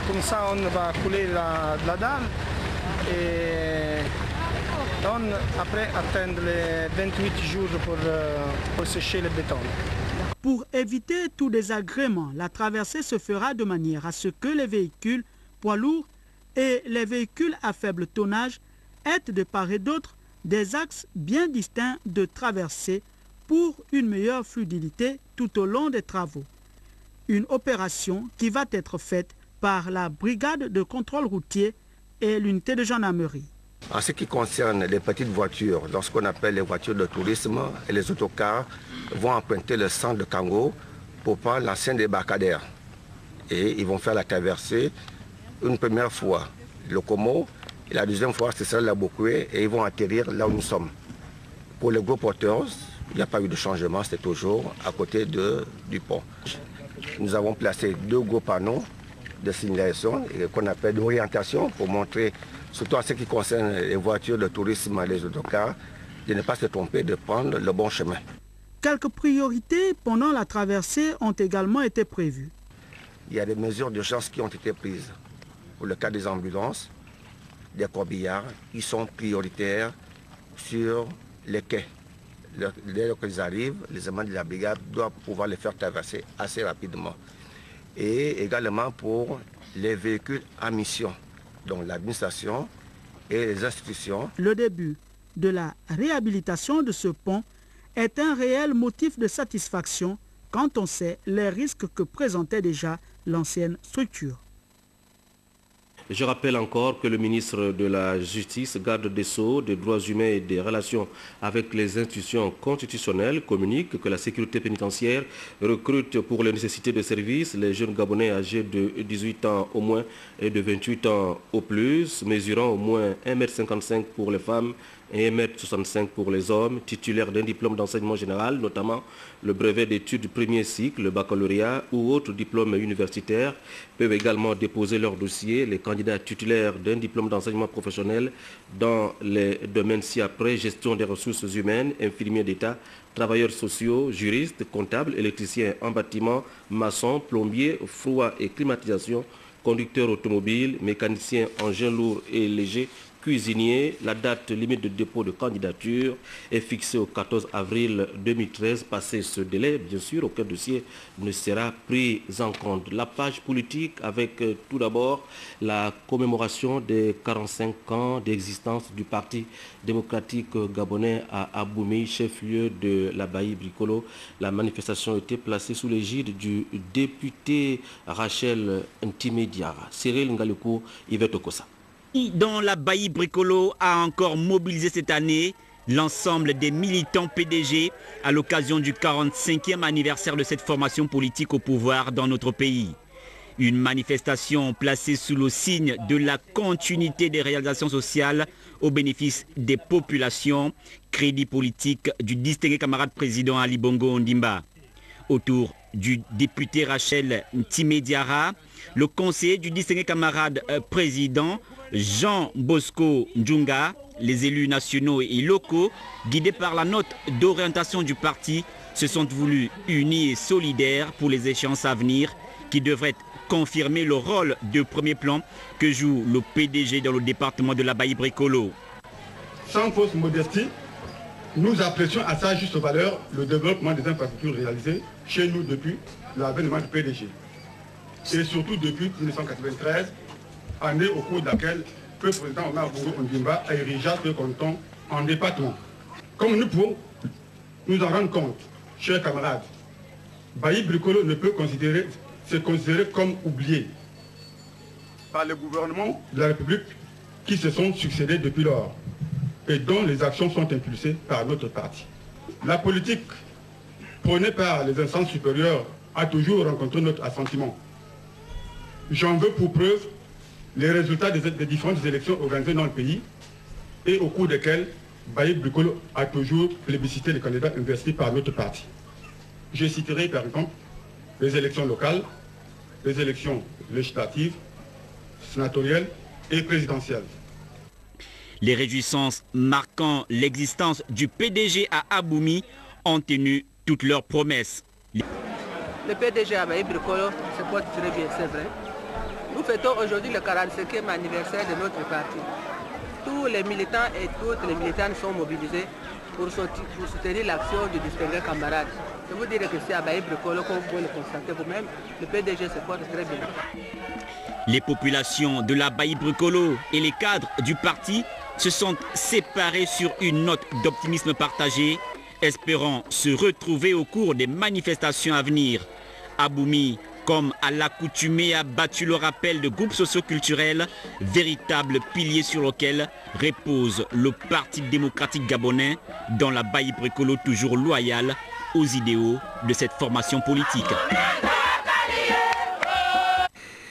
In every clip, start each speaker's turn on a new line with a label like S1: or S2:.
S1: Comme ça, on va couler la dalle et on après attendre les 28 jours pour sécher le béton.
S2: Pour éviter tout désagrément, la traversée se fera de manière à ce que les véhicules poids lourds et les véhicules à faible tonnage aient de part et d'autre des axes bien distincts de traversée pour une meilleure fluidité tout au long des travaux. Une opération qui va être faite par la brigade de contrôle routier et l'unité de gendarmerie.
S3: En ce qui concerne les petites voitures, lorsqu'on appelle les voitures de tourisme et les autocars vont emprunter le centre de Kango pour prendre l'ancien débarcadère. Et ils vont faire la traversée une première fois, le Como, et la deuxième fois, c'est celle de la Bokoué, et ils vont atterrir là où nous sommes. Pour les gros porteurs, il n'y a pas eu de changement, c'est toujours à côté du pont. Nous avons placé 2 gros panneaux de signalisation qu'on appelle d'orientation pour montrer, surtout en ce qui concerne les voitures de tourisme et les autocars, de ne pas se tromper, de prendre le bon chemin.
S2: Quelques priorités pendant la traversée ont également été prévues.
S3: Il y a des mesures d'urgence qui ont été prises. Pour le cas des ambulances, des corbillards, qui sont prioritaires sur les quais. Dès qu'ils arrivent, les éléments de la brigade doivent pouvoir les faire traverser assez rapidement. Et également pour les véhicules à mission, donc l'administration et les institutions.
S2: Le début de la réhabilitation de ce pont est un réel motif de satisfaction quand on sait les risques que présentait déjà l'ancienne structure.
S4: Je rappelle encore que le ministre de la Justice, garde des Sceaux, des droits humains et des relations avec les institutions constitutionnelles communique que la sécurité pénitentiaire recrute pour les nécessités de service les jeunes Gabonais âgés de 18 ans au moins et de 28 ans au plus, mesurant au moins 1,55 m pour les femmes et 1,65 m pour les hommes, titulaires d'un diplôme d'enseignement général, notamment le brevet d'études du premier cycle, le baccalauréat ou autre diplôme universitaire, peuvent également déposer leur dossier. Les candidats titulaires d'un diplôme d'enseignement professionnel dans les domaines ci-après, gestion des ressources humaines, infirmiers d'État, travailleurs sociaux, juristes, comptables, électriciens en bâtiment, maçons, plombiers, froid et climatisation, conducteurs automobiles, mécaniciens engins lourds et légers, cuisinier. La date limite de dépôt de candidature est fixée au 14 avril 2013. Passé ce délai, bien sûr, aucun dossier ne sera pris en compte. La page politique avec tout d'abord la commémoration des 45 ans d'existence du Parti démocratique gabonais à Aboumi, chef-lieu de la Bailly Bricolo. La manifestation a été placée sous l'égide du député Rachel Ntimé Diarra. Cyril Ngaluku, Yvette Okosa.
S5: Dont la Bailly Bricolo a encore mobilisé cette année l'ensemble des militants PDG à l'occasion du 45e anniversaire de cette formation politique au pouvoir dans notre pays. Une manifestation placée sous le signe de la continuité des réalisations sociales au bénéfice des populations, crédit politique du distingué camarade président Ali Bongo Ondimba. Autour du député Rachel Ntimé Diarra, le conseiller du distingué camarade président Jean Bosco Ndjunga, les élus nationaux et locaux, guidés par la note d'orientation du parti, se sont voulus unis et solidaires pour les échéances à venir qui devraient confirmer le rôle de premier plan que joue le PDG dans le département de la Bailly Bricolo.
S6: Sans fausse modestie, nous apprécions à sa juste valeur le développement des infrastructures réalisées chez nous depuis l'avènement du PDG. Et surtout depuis 1993, année au cours de laquelle le président Omar Bongo Ondimba a érigé ce canton en département. Comme nous pouvons nous en rendre compte, chers camarades, Bailly Bricolo ne peut se considérer comme oublié par les gouvernements de la République qui se sont succédés depuis lors et dont les actions sont impulsées par notre parti. La politique prônée par les instances supérieures a toujours rencontré notre assentiment. J'en veux pour preuve les résultats des différentes élections organisées dans le pays et au cours desquelles Bailly Bricolo a toujours plébiscité les candidats investis par notre parti. Je citerai par exemple les élections locales, les élections législatives, sénatoriales et présidentielles.
S5: Les réjouissances marquant l'existence du PDG à Aboumi ont tenu toutes leurs promesses.
S7: Le PDG à Bailly Bricolo se porte très bien, c'est vrai. Nous fêtons aujourd'hui le 45e anniversaire de notre parti. Tous les militants et toutes les militantes sont mobilisés pour soutenir l'action du distingué camarade. Je vous dirais que c'est à Baï Bricolo, comme vous pouvez le constater vous-même, le PDG se porte très bien.
S5: Les populations de la Baï Bricolo et les cadres du parti se sont séparés sur une note d'optimisme partagé, espérant se retrouver au cours des manifestations à venir. Aboumi, comme à l'accoutumée, a battu le rappel de groupes socioculturels, véritable pilier sur lequel repose le Parti démocratique gabonais, dans la Baï Bricolo toujours loyale aux idéaux de cette formation politique.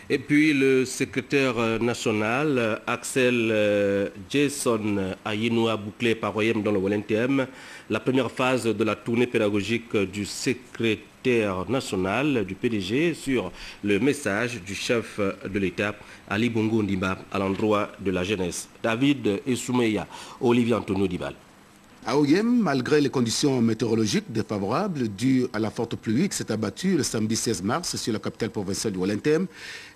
S4: Et puis le secrétaire national, Axel Jason Ayinoua, bouclé par Royem dans le Wellington, la première phase de la tournée pédagogique du secrétaire national du PDG sur le message du chef de l'État, Ali Bongo Ndimba, à l'endroit de la jeunesse. David Essoumeya, Olivier Antonio Dibal.
S8: À Oyem, malgré les conditions météorologiques défavorables dues à la forte pluie qui s'est abattue le samedi 16 mars sur la capitale provinciale du Wellington,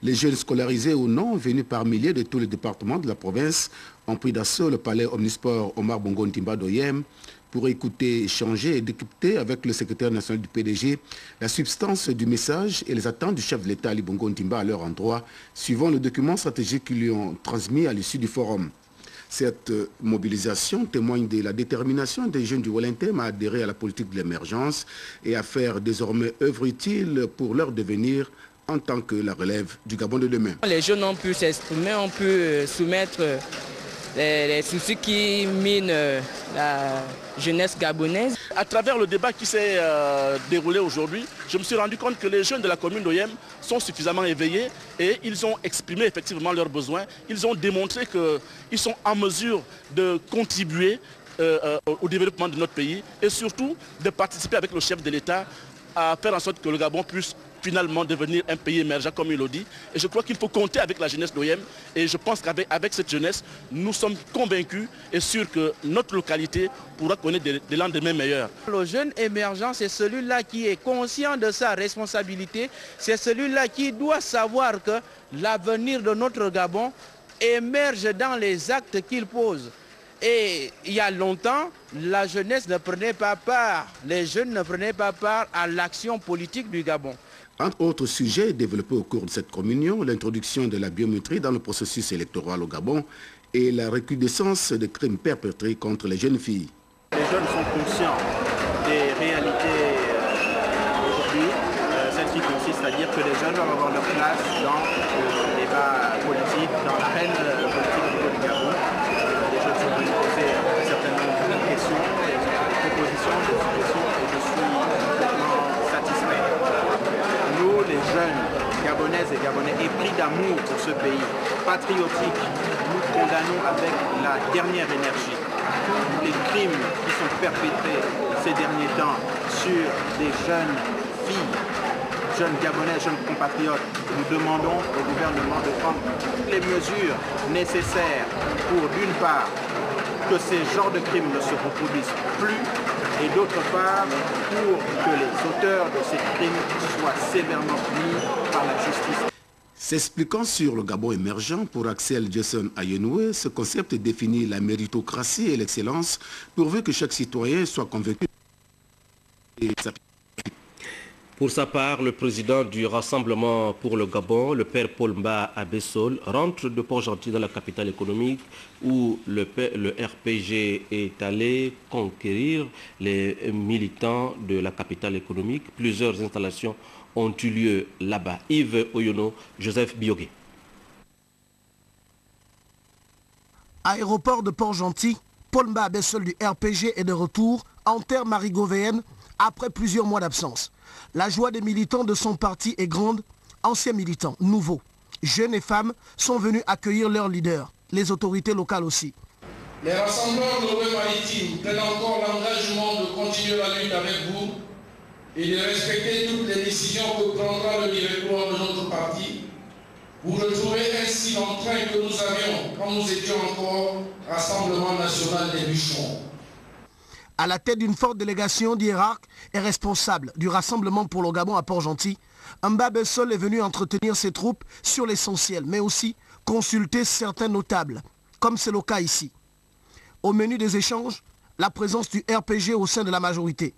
S8: les jeunes scolarisés ou non, venus par milliers de tous les départements de la province, ont pris d'assaut le palais omnisport Omar Bongo Ndimba d'Oyem pour écouter, échanger et décrypter avec le secrétaire national du PDG la substance du message et les attentes du chef de l'État Ali Bongo Ndimba à leur endroit, suivant le document stratégique qu'ils lui ont transmis à l'issue du forum. Cette mobilisation témoigne de la détermination des jeunes du Wellington à adhérer à la politique de l'émergence et à faire désormais œuvre utile pour leur devenir en tant que la relève du Gabon de demain.
S7: Les jeunes ont pu s'exprimer, ont pu soumettre les soucis qui minent la jeunesse gabonaise.
S9: À travers le débat qui s'est déroulé aujourd'hui, je me suis rendu compte que les jeunes de la commune d'Oyem sont suffisamment éveillés et ils ont exprimé effectivement leurs besoins. Ils ont démontré qu'ils sont en mesure de contribuer au développement de notre pays et surtout de participer avec le chef de l'État à faire en sorte que le Gabon puisse finalement devenir un pays émergent comme il le dit. Et je crois qu'il faut compter avec la jeunesse d'Oyem. Et je pense qu'avec cette jeunesse, nous sommes convaincus et sûrs que notre localité pourra connaître des lendemains meilleurs.
S10: Le jeune émergent, c'est celui-là qui est conscient de sa responsabilité. C'est celui-là qui doit savoir que l'avenir de notre Gabon émerge dans les actes qu'il pose. Et il y a longtemps, la jeunesse ne prenait pas part, les jeunes ne prenaient pas part à l'action politique du Gabon.
S8: Entre autres sujets développés au cours de cette communion, l'introduction de la biométrie dans le processus électoral au Gabon et la recrudescence des crimes perpétrés contre les jeunes filles.
S11: Les jeunes sont conscients des réalités aujourd'hui. Celle-ci consiste à dire que les jeunes doivent avoir leur place dans le débat politique, dans l'arène politique au niveau du Gabon. Les jeunes sont venus poser un certain nombre de questions, des propositions, des suggestions, et je suis complètement satisfait. Nous, les jeunes gabonaises et gabonais épris d'amour pour ce pays, patriotiques, nous condamnons avec la dernière énergie tous les crimes qui sont perpétrés ces derniers temps sur des jeunes filles, jeunes gabonais, jeunes compatriotes. Nous demandons au gouvernement de prendre toutes les mesures nécessaires pour, d'une part, que ces genres de crimes ne se reproduisent plus, et d'autre part, pour que les auteurs de ces crimes soient sévèrement punis par la justice.
S8: S'expliquant sur le Gabon émergent, pour Axel Jason Ayenoue, ce concept définit la méritocratie et l'excellence, pourvu que chaque citoyen soit convaincu.
S4: Pour sa part, le président du Rassemblement pour le Gabon, le père Paul Mba Abessol, rentre de Port-Gentil dans la capitale économique où le RPG est allé conquérir les militants de la capitale économique. Plusieurs installations ont eu lieu là-bas. Yves Oyono, Joseph Biogé.
S12: Aéroport de Port-Gentil, Paul Mba Abessol du RPG est de retour en terre marigovéenne après plusieurs mois d'absence. La joie des militants de son parti est grande. Anciens militants, nouveaux, jeunes et femmes sont venus accueillir leurs leaders, les autorités locales aussi.
S13: Les rassembleurs de l'Ouest maritime prennent encore l'engagement de continuer la lutte avec vous et de respecter toutes les décisions que prendra le directoire de notre parti pour retrouver ainsi l'entrain que nous avions quand nous étions encore Rassemblement national des bûcherons.
S12: À la tête d'une forte délégation d'hiérarques et responsables du Rassemblement pour le Gabon à Port-Gentil, Mba Bessol est venu entretenir ses troupes sur l'essentiel, mais aussi consulter certains notables, comme c'est le cas ici. Au menu des échanges, la présence du RPG au sein de la majorité,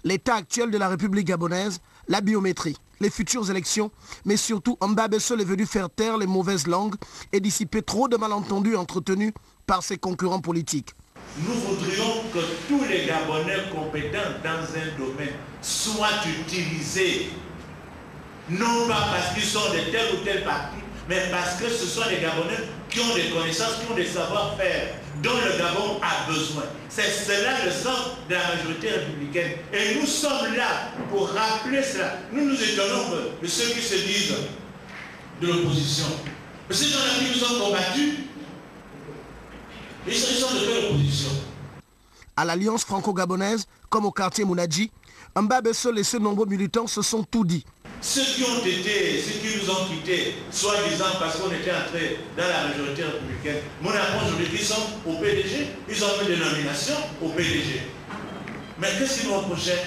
S12: l'état actuel de la République gabonaise, la biométrie, les futures élections, mais surtout Mba Bessol est venu faire taire les mauvaises langues et dissiper trop de malentendus entretenus par ses concurrents politiques.
S14: Nous voudrions que tous les Gabonais compétents dans un domaine soient utilisés, non pas parce qu'ils sont de tel ou tel parti, mais parce que ce sont des Gabonais qui ont des connaissances, qui ont des savoir-faire dont le Gabon a besoin. C'est cela le sens de la majorité républicaine. Et nous sommes là pour rappeler cela. Nous nous étonnons de ceux qui se disent de l'opposition. Ces gens-là qui nous ont combattus, ils sont de quelle opposition?
S12: À l'Alliance franco-gabonaise, comme au quartier Mounadji, Mba Bessol et ses nombreux militants se sont tout dit.
S14: Ceux qui nous ont quittés, soi-disant parce qu'on était entrés dans la majorité républicaine, mon approche aujourd'hui, ils sont au PDG, ils ont fait des nominations au PDG. Mais qu'est-ce qu'ils nous reprochaient?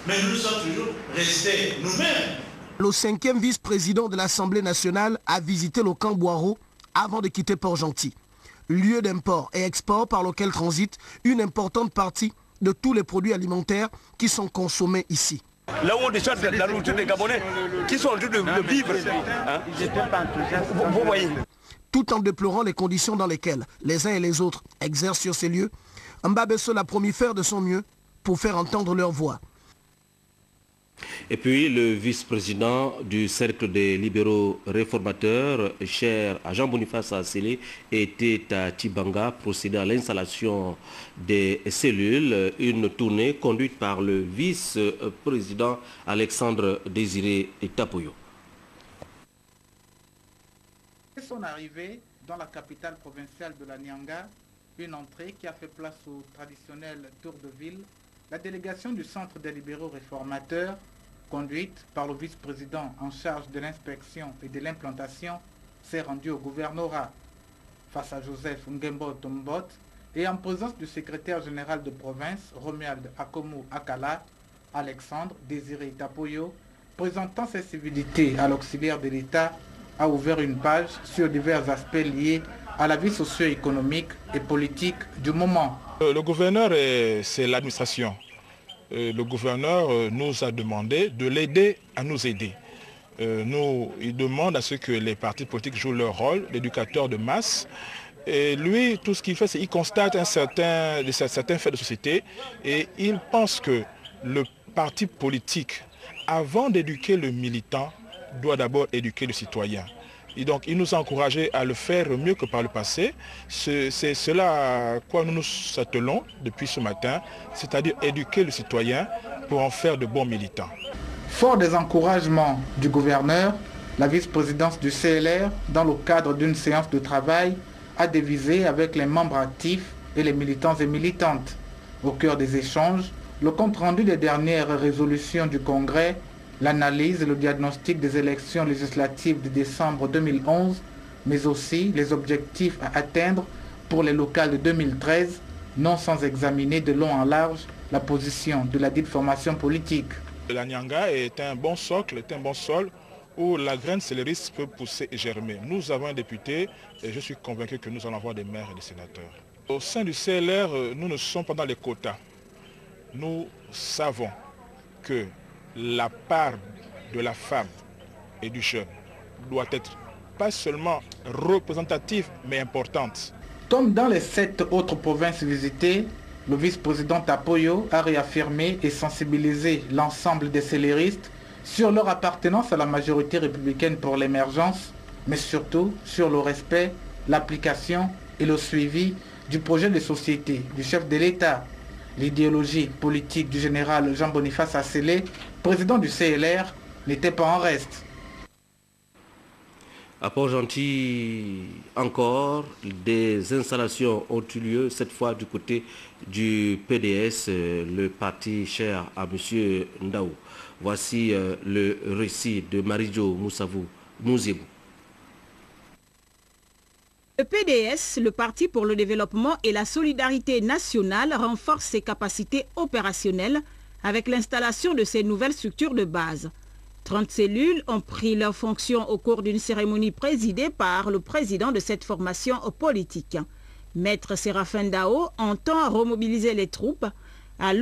S14: Mais nous sommes toujours restés nous-mêmes.
S12: Le 5e vice-président de l'Assemblée nationale a visité le camp Boiro avant de quitter Port-Gentil, lieu d'import et export par lequel transite une importante partie de tous les produits alimentaires qui sont consommés ici.
S15: Là où on décharge la nourriture des Gabonais qui sont en train de vivre. Hein? Vous voyez.
S12: Tout en déplorant les conditions dans lesquelles les uns et les autres exercent sur ces lieux, Mba Bessol a promis faire de son mieux pour faire entendre leur voix.
S4: Et puis le vice-président du Cercle des libéraux réformateurs, cher à Jean-Boniface Asselé, était à Tibanga, procédé à l'installation des cellules, une tournée conduite par le vice-président Alexandre Désiré Tapoyo.
S10: Dès son arrivée dans la capitale provinciale de la Nyanga, une entrée qui a fait place au traditionnel tour de ville, la délégation du Centre des libéraux réformateurs, conduite par le vice-président en charge de l'inspection et de l'implantation, s'est rendue au gouvernorat. Face à Joseph Ngembo Tombot et en présence du secrétaire général de province, Romuald Akomu Akala, Alexandre Désiré Tapoyo, présentant ses civilités à l'auxiliaire de l'État, a ouvert une page sur divers aspects liés à la vie socio-économique et politique du moment.
S16: Le gouverneur, c'est l'administration. Le gouverneur nous a demandé de l'aider à nous aider. Il demande à ce que les partis politiques jouent leur rôle d'éducateur de masse. Et lui, tout ce qu'il fait, c'est qu'il constate certains faits de société et il pense que le parti politique, avant d'éduquer le militant, doit d'abord éduquer le citoyen. Et donc, il nous a encouragés à le faire mieux que par le passé. C'est cela à quoi nous nous attelons depuis ce matin, c'est-à-dire éduquer le citoyen pour en faire de bons militants.
S10: Fort des encouragements du gouverneur, la vice-présidence du CLR, dans le cadre d'une séance de travail, a dévisé avec les membres actifs et les militants et militantes. Au cœur des échanges, le compte-rendu des dernières résolutions du Congrès, l'analyse et le diagnostic des élections législatives de décembre 2011, mais aussi les objectifs à atteindre pour les locales de 2013, non sans examiner de long en large la position de la dite formation politique.
S16: La Nyanga est un bon socle, est un bon sol où la graine célériste peut pousser et germer. Nous avons un député et je suis convaincu que nous allons avoir des maires et des sénateurs. Au sein du CLR, nous ne sommes pas dans les quotas. Nous savons que la part de la femme et du jeune doit être pas seulement représentative, mais importante.
S10: Comme dans les 7 autres provinces visitées, le vice-président Tapoyo a réaffirmé et sensibilisé l'ensemble des céléristes sur leur appartenance à la majorité républicaine pour l'émergence, mais surtout sur le respect, l'application et le suivi du projet de société du chef de l'État. L'idéologie politique du général Jean-Boniface Asselé, président du CLR, n'était pas en reste.
S4: À Port-Gentil, encore, des installations ont eu lieu, cette fois du côté du PDS, le parti cher à M. Ndaou. Voici le récit de Marie-Jo Mouzébou.
S17: Le PDS, le Parti pour le développement et la solidarité nationale, renforce ses capacités opérationnelles avec l'installation de ces nouvelles structures de base. 30 cellules ont pris leurs fonctions au cours d'une cérémonie présidée par le président de cette formation politique. Maître Séraphin Dao entend remobiliser les troupes à